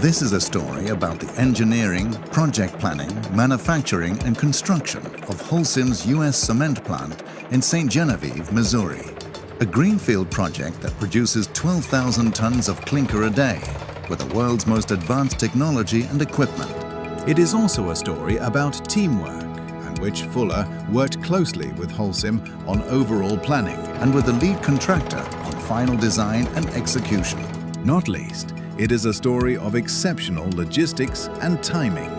This is a story about the engineering, project planning, manufacturing and construction of Holcim's U.S. cement plant in St. Genevieve, Missouri. A greenfield project that produces 12,000 tons of clinker a day with the world's most advanced technology and equipment. It is also a story about teamwork, in which Fuller worked closely with Holcim on overall planning and with the lead contractor on final design and execution. Not least, it is a story of exceptional logistics and timing,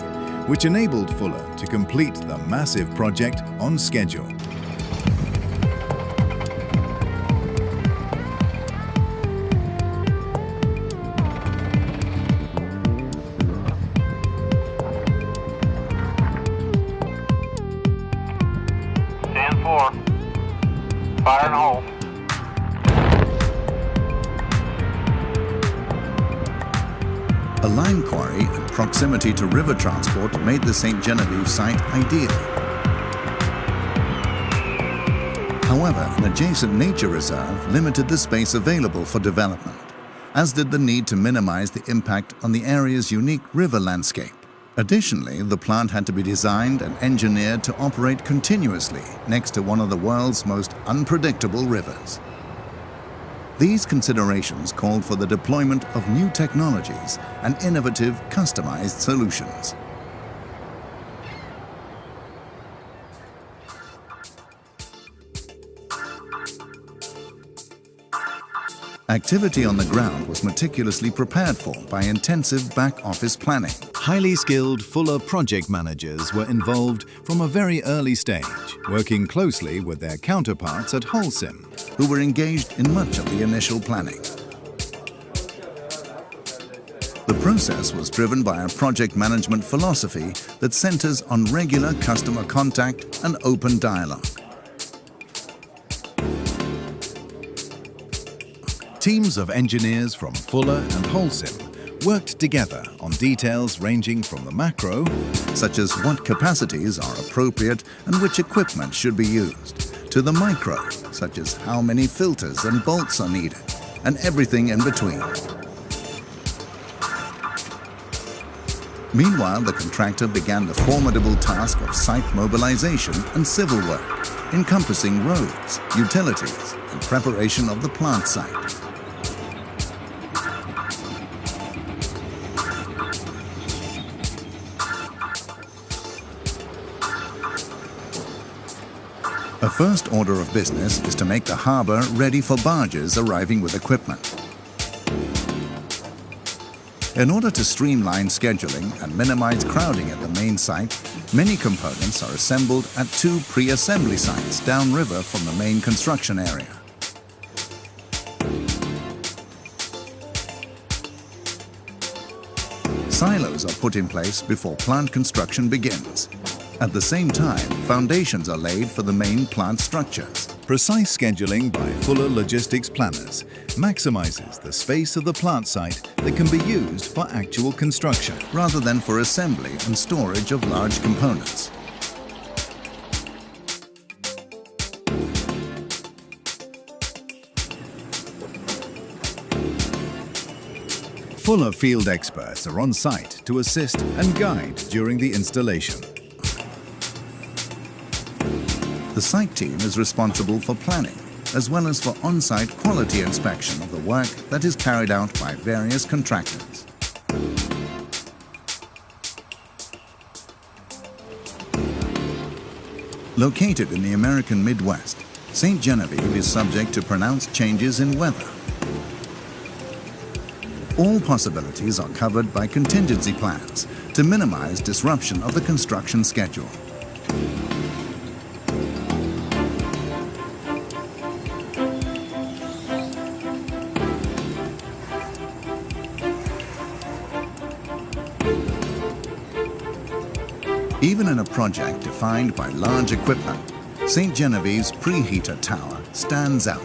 which enabled Fuller to complete the massive project on schedule. Stand 4. Fire and hold. A lime quarry and proximity to river transport made the St. Genevieve site ideal. However, an adjacent nature reserve limited the space available for development, as did the need to minimize the impact on the area's unique river landscape. Additionally, the plant had to be designed and engineered to operate continuously next to one of the world's most unpredictable rivers. These considerations called for the deployment of new technologies and innovative, customized solutions. Activity on the ground was meticulously prepared for by intensive back-office planning. Highly skilled Fuller project managers were involved from a very early stage, working closely with their counterparts at Holcim, who were engaged in much of the initial planning. The process was driven by a project management philosophy that centers on regular customer contact and open dialogue. Teams of engineers from Fuller and Holcim worked together on details ranging from the macro, such as what capacities are appropriate and which equipment should be used, to the micro, such as how many filters and bolts are needed, and everything in between. Meanwhile, the contractor began the formidable task of site mobilization and civil work, encompassing roads, utilities, and preparation of the plant site. A first order of business is to make the harbor ready for barges arriving with equipment. In order to streamline scheduling and minimize crowding at the main site, many components are assembled at 2 pre-assembly sites downriver from the main construction area. Silos are put in place before plant construction begins. At the same time, foundations are laid for the main plant structures. Precise scheduling by Fuller logistics planners maximizes the space of the plant site that can be used for actual construction, rather than for assembly and storage of large components. Fuller field experts are on site to assist and guide during the installation. The site team is responsible for planning, as well as for on-site quality inspection of the work that is carried out by various contractors. Located in the American Midwest, St. Genevieve is subject to pronounced changes in weather. All possibilities are covered by contingency plans to minimize disruption of the construction schedule. Even in a project defined by large equipment, St. Genevieve's preheater tower stands out.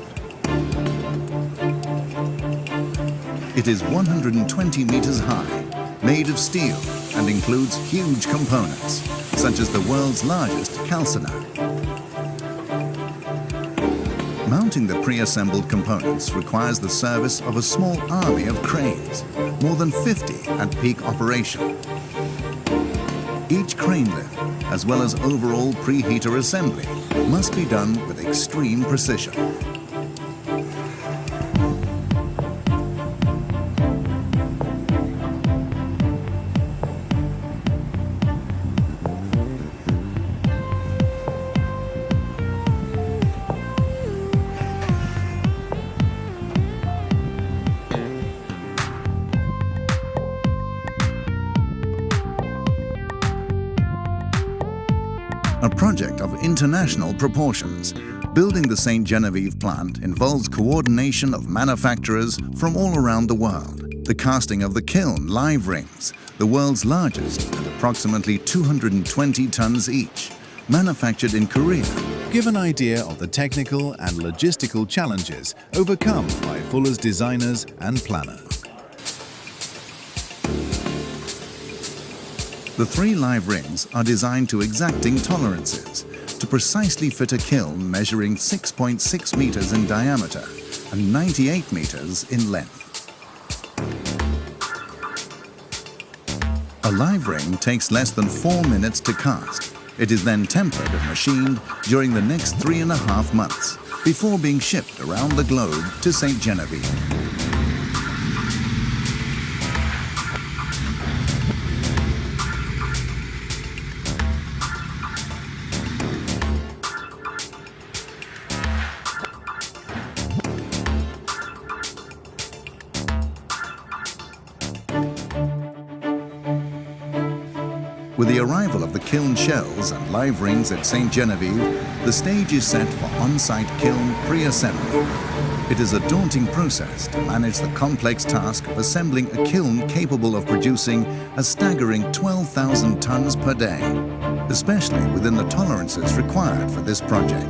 It is 120 meters high, made of steel, and includes huge components, such as the world's largest calciner. Mounting the pre-assembled components requires the service of a small army of cranes, more than 50 at peak operation. Each crane lift, as well as overall preheater assembly, must be done with extreme precision. A project of international proportions, building the St. Genevieve plant involves coordination of manufacturers from all around the world. The casting of the kiln live rings, the world's largest at approximately 220 tons each, manufactured in Korea. Give an idea of the technical and logistical challenges overcome by Fuller's designers and planners. The 3 live rings are designed to exacting tolerances to precisely fit a kiln measuring 6.6 meters in diameter and 98 meters in length. A live ring takes less than 4 minutes to cast. It is then tempered and machined during the next 3.5 months before being shipped around the globe to St. Genevieve. With the arrival of the kiln shells and live rings at St. Genevieve, the stage is set for on-site kiln pre-assembly. It is a daunting process to manage the complex task of assembling a kiln capable of producing a staggering 12,000 tons per day, especially within the tolerances required for this project.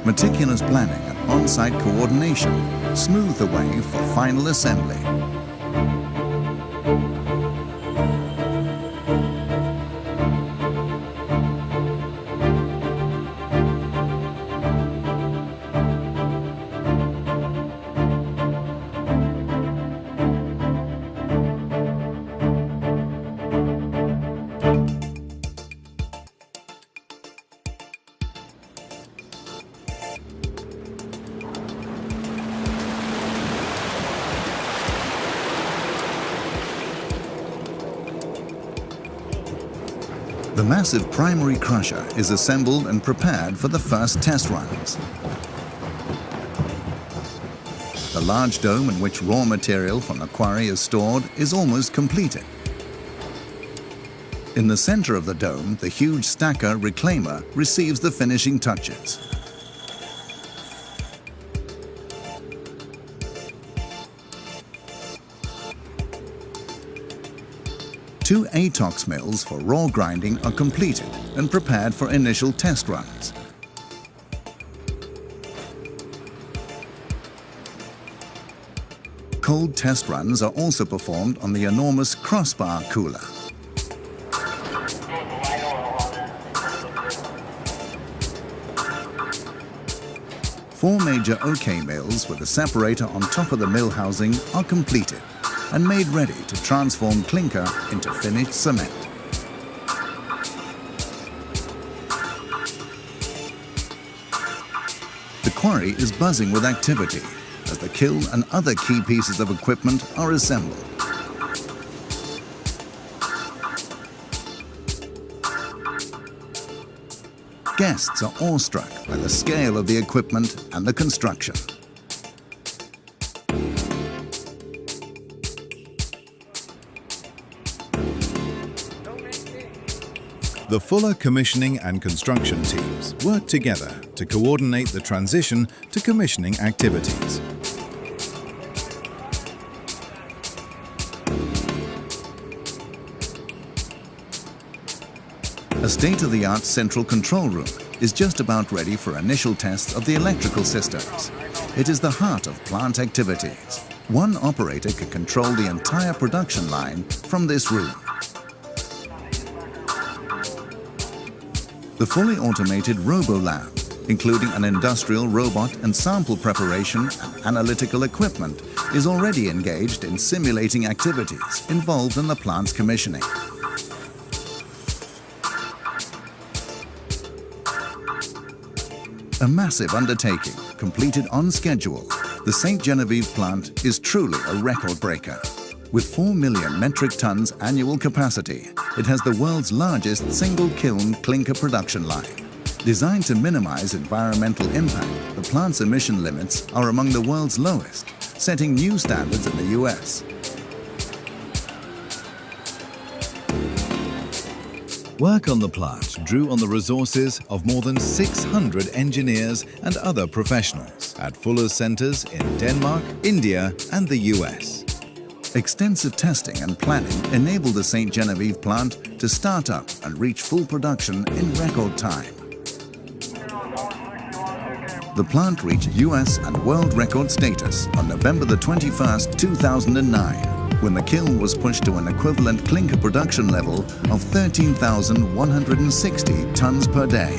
Meticulous planning and on-site coordination smooth the way for final assembly. The massive primary crusher is assembled and prepared for the first test runs. The large dome in which raw material from the quarry is stored is almost completed. In the center of the dome, the huge stacker reclaimer receives the finishing touches. Two ATOX mills for raw grinding are completed and prepared for initial test runs. Cold test runs are also performed on the enormous crossbar cooler. Four major OK mills with a separator on top of the mill housing are completed and made ready to transform clinker into finished cement. The quarry is buzzing with activity as the kiln and other key pieces of equipment are assembled. Guests are awestruck by the scale of the equipment and the construction. The Fuller commissioning and construction teams work together to coordinate the transition to commissioning activities. A state-of-the-art central control room is just about ready for initial tests of the electrical systems. It is the heart of plant activities. One operator can control the entire production line from this room. The fully automated RoboLab, including an industrial robot and sample preparation and analytical equipment, is already engaged in simulating activities involved in the plant's commissioning. A massive undertaking, completed on schedule, the St. Genevieve plant is truly a record breaker. With 4 million metric tons annual capacity, it has the world's largest single kiln clinker production line. Designed to minimize environmental impact, the plant's emission limits are among the world's lowest, setting new standards in the US. Work on the plant drew on the resources of more than 600 engineers and other professionals at Fuller's centers in Denmark, India, and the US. Extensive testing and planning enabled the St. Genevieve plant to start up and reach full production in record time. The plant reached US and world record status on November the 21st, 2009, when the kiln was pushed to an equivalent clinker production level of 13,160 tons per day.